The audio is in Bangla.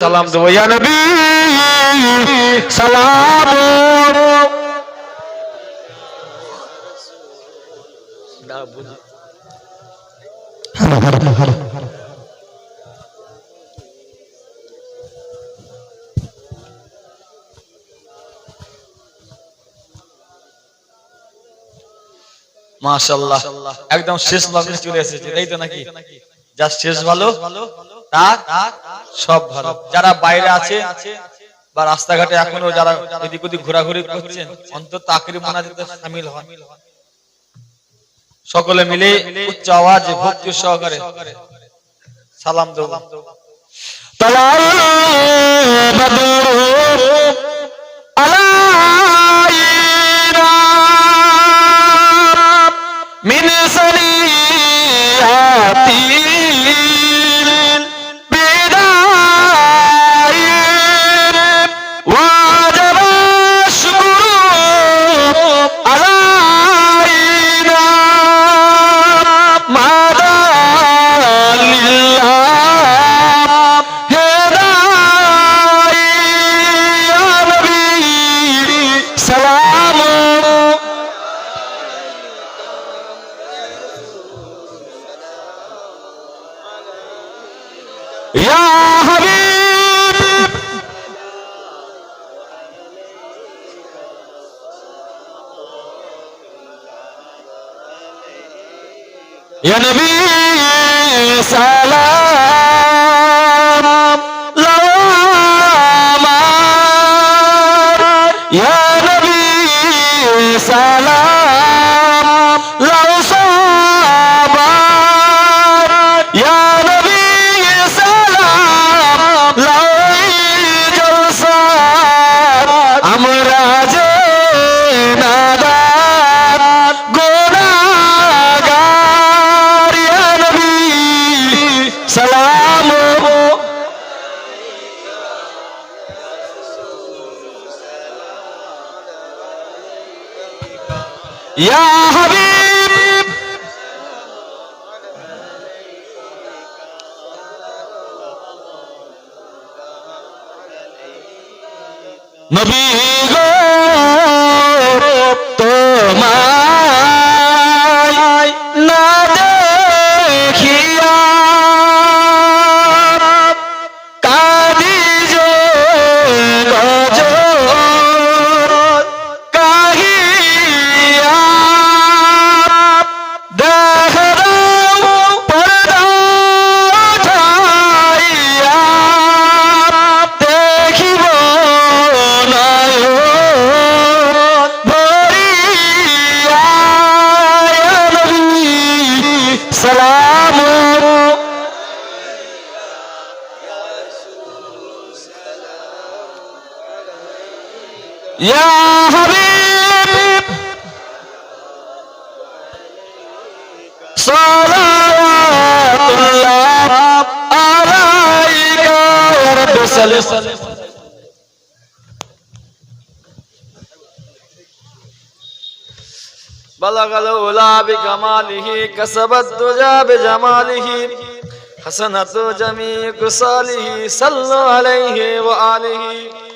সালাম দেব ইয়া নবী সালাম না বুঝি মাশাআল্লাহ একদম শেষ লগ্নে চলে এসেছে তাই তো নাকি যা শেষ ভালো তার সব ভালো যারা বাইরে আছে বা রাস্তাঘাটে এখনো যারা এদিক ওদিক ঘোরাঘুরি করছেন অন্তত আখিরি মোনাজাতে শামিল হন সকলে মিলে উচ্চ আওয়াজে ভক্তি সহকারে সালাম দেব তালাল বদর আলাইনা মিন সনিয়াতি يا حبيب يا نبي سلام لما يا نبي سلام لو صابر يا يا حبيب نبي গো তোমায় না দেখিয়া কাঁদি যে গজর কাহিয়া يا حبيب صلوات الله عليك يا رب صل بلغ العلا بكماله كسب الدجى بجماله حسنت جميع خصاله صلوا عليه وآله